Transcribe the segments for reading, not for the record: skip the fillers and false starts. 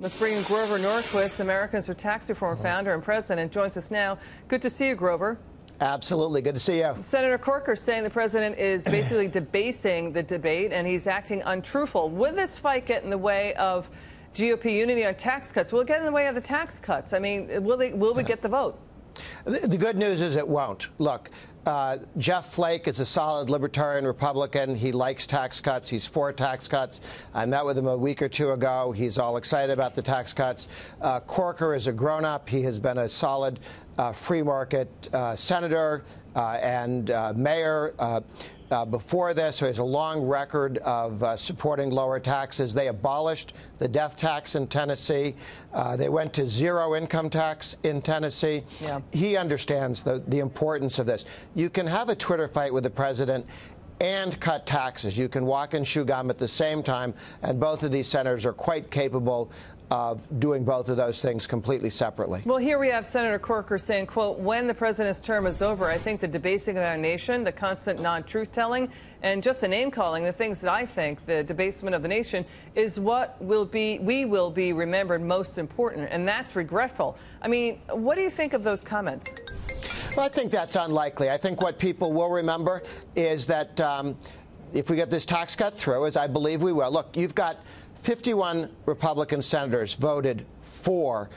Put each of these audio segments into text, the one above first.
Let's bring in Grover Norquist, Americans for Tax Reform founder and president, joins us now. Good to see you, Grover. Absolutely. Good to see you. Senator Corker saying the president is basically debasing the debate and he's acting untruthful. Will this fight get in the way of GOP unity on tax cuts? Will it get in the way of the tax cuts? I mean, will we get the vote? The good news is it won't. Look, Jeff Flake is a solid libertarian Republican. He likes tax cuts. He's for tax cuts. I met with him a week or two ago. He's all excited about the tax cuts. Corker is a grown-up. He has been a solid free market senator and mayor before this, so he has a long record of supporting lower taxes. They abolished the death tax in Tennessee. They went to zero income tax in Tennessee. Yeah. He understands the importance of this. You can have a Twitter fight with the president and cut taxes. You can walk and chew gum at the same time, and both of these senators are quite capable of doing both of those things completely separately. Well, here we have Senator Corker saying, quote, when the president's term is over, I think the debasing of our nation, the constant non-truth-telling, and just the name-calling, the things that I think, the debasement of the nation, is what we will be remembered most important, and that's regretful. I mean, what do you think of those comments? Well, I think that's unlikely. I think what people will remember is that if we get this tax cut through, as I believe we will, look, you've got 51 Republican senators voted for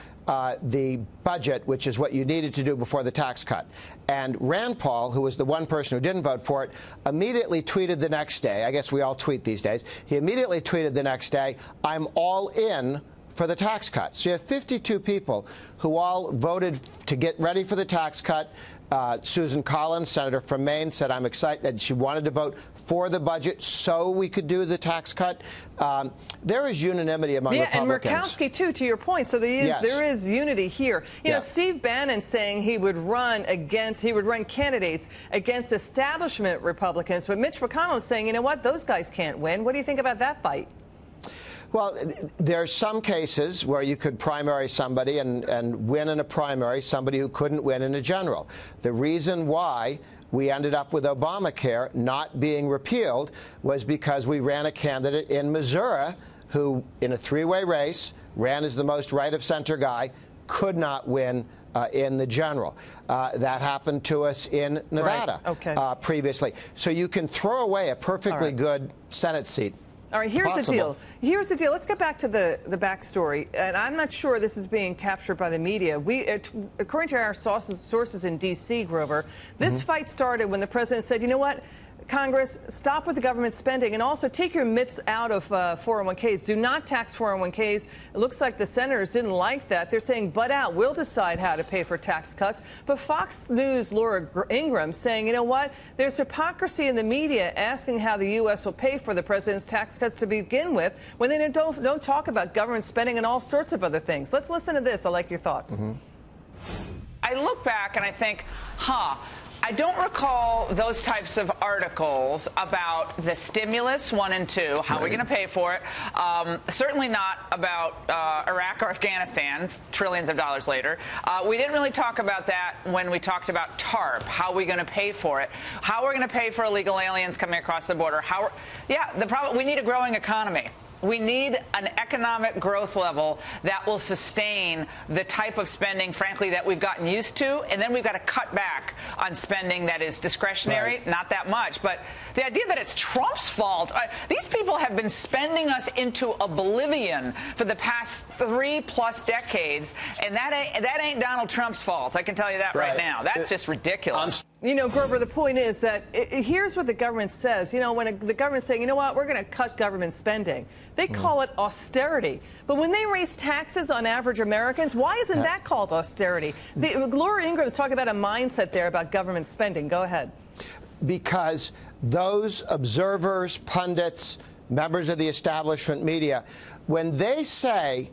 the budget, which is what you needed to do before the tax cut. And Rand Paul, who was the one person who didn't vote for it, immediately tweeted the next day. I guess we all tweet these days. He immediately tweeted the next day, I'm all in for the tax cut. So you have 52 people who all voted to get ready for the tax cut. Susan Collins, senator from Maine, said I'm excited. She wanted to vote for the budget so we could do the tax cut. There is unanimity among Republicans. And Murkowski, too, to your point. So there is unity here. You know, Steve Bannon saying he would run candidates against establishment Republicans. But Mitch McConnell is saying, you know what, those guys can't win. What do you think about that fight? Well, there are some cases where you could primary somebody and win in a primary, somebody who couldn't win in a general. The reason why we ended up with Obamacare not being repealed was because we ran a candidate in Missouri who, in a three-way race, ran as the most right-of-center guy, could not win in the general. That happened to us in Nevada previously. So you can throw away a perfectly good Senate seat. All right, here's the deal. Here's the deal. Let's get back to the backstory. And I'm not sure this is being captured by the media. According to our sources in D.C., Grover, this fight started when the president said, you know what, Congress, stop with the government spending and also take your mitts out of 401ks. Do not tax 401ks. It looks like the senators didn't like that. They're saying, butt out. We'll decide how to pay for tax cuts. But Fox News' Laura Ingraham saying, you know what? There's hypocrisy in the media asking how the U.S. will pay for the president's tax cuts to begin with when they don't talk about government spending and all sorts of other things. Let's listen to this. I like your thoughts. I look back and I think, I don't recall those types of articles about the stimulus 1 and 2, how we're going to pay for it. Certainly not about Iraq or Afghanistan, trillions of dollars later. We didn't really talk about that when we talked about TARP, how we're going to pay for it, how we're going to pay for illegal aliens coming across the border. We need a growing economy. We need an economic growth level that will sustain the type of spending, frankly, that we've gotten used to. And then we've got to cut back on spending that is discretionary, not that much. But the idea that it's Trump's fault, these people have been spending us into oblivion for the past 3+ decades. And that ain't Donald Trump's fault. I can tell you that right now. That's just ridiculous. You know, Grover, the point is that here's what the government says. You know, when the government's saying, you know what, we're going to cut government spending, they call it austerity. But when they raise taxes on average Americans, why isn't that called austerity? Laura Ingraham's talking about a mindset there about government spending. Go ahead. Because those observers, pundits, members of the establishment media, when they say,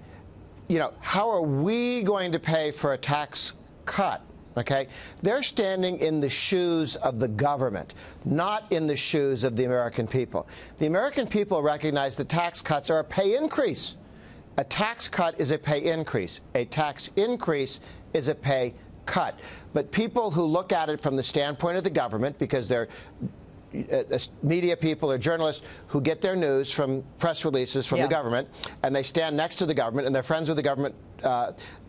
you know, how are we going to pay for a tax cut? Okay, they're standing in the shoes of the government, not in the shoes of the American people. The American people recognize that tax cuts are a pay increase. A tax cut is a pay increase. A tax increase is a pay cut. But people who look at it from the standpoint of the government, because they're media people or journalists who get their news from press releases from the government, and they stand next to the government, and they're friends with the government,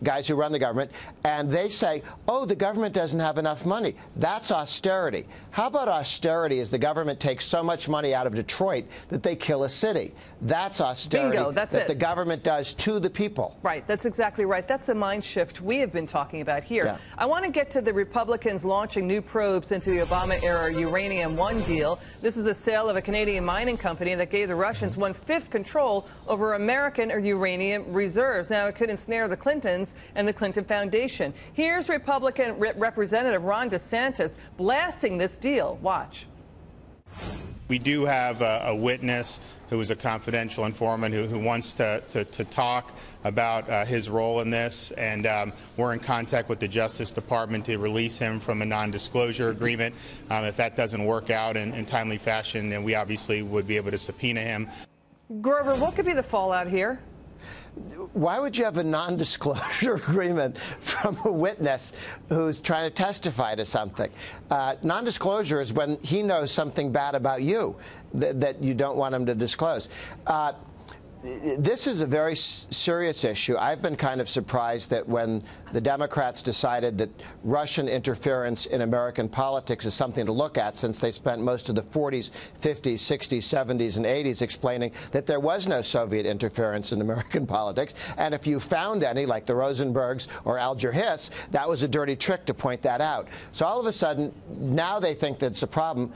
guys who run the government, and they say, oh, the government doesn't have enough money. That's austerity. How about austerity as the government takes so much money out of Detroit that they kill a city? That's austerity. Bingo, that's that it. the government does to the people. Right, that's exactly right. That's the mind shift we have been talking about here. Yeah. I want to get to the Republicans launching new probes into the Obama-era Uranium One deal. This is a sale of a Canadian mining company that gave the Russians 1/5 control over American uranium reserves. Now, it could ensnare the Clintons and the Clinton Foundation. Here's Republican Representative Ron DeSantis blasting this deal. Watch. We do have a witness who is a confidential informant who wants to talk about his role in this, and we're in contact with the Justice Department to release him from a non-disclosure agreement. If that doesn't work out in timely fashion, then we obviously would be able to subpoena him. Grover, what could be the fallout here? Why would you have a non-disclosure agreement from a witness who's trying to testify to something? Non-disclosure is when he knows something bad about you that you don't want him to disclose. This is a very serious issue. I've been kind of surprised that when the Democrats decided that Russian interference in American politics is something to look at, since they spent most of the 40s, 50s, 60s, 70s, and 80s explaining that there was no Soviet interference in American politics. And if you found any, like the Rosenbergs or Alger Hiss, that was a dirty trick to point that out. So all of a sudden, now they think that it's a problem.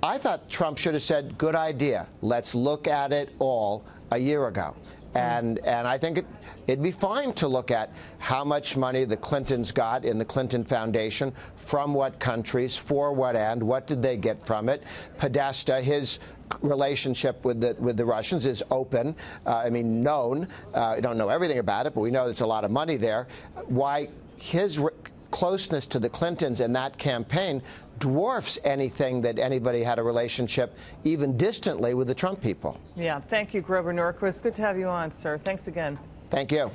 I thought Trump should have said, good idea. Let's look at it all a year ago. And I think it'd be fine to look at how much money the Clintons got in the Clinton Foundation, from what countries, for what end, what did they get from it. Podesta, his relationship with the Russians is open, known. We don't know everything about it, but we know there's a lot of money there. Why his closeness to the Clintons in that campaign dwarfs anything that anybody had a relationship, even distantly, with the Trump people. Yeah, thank you, Grover Norquist. Good to have you on, sir. Thanks again. Thank you.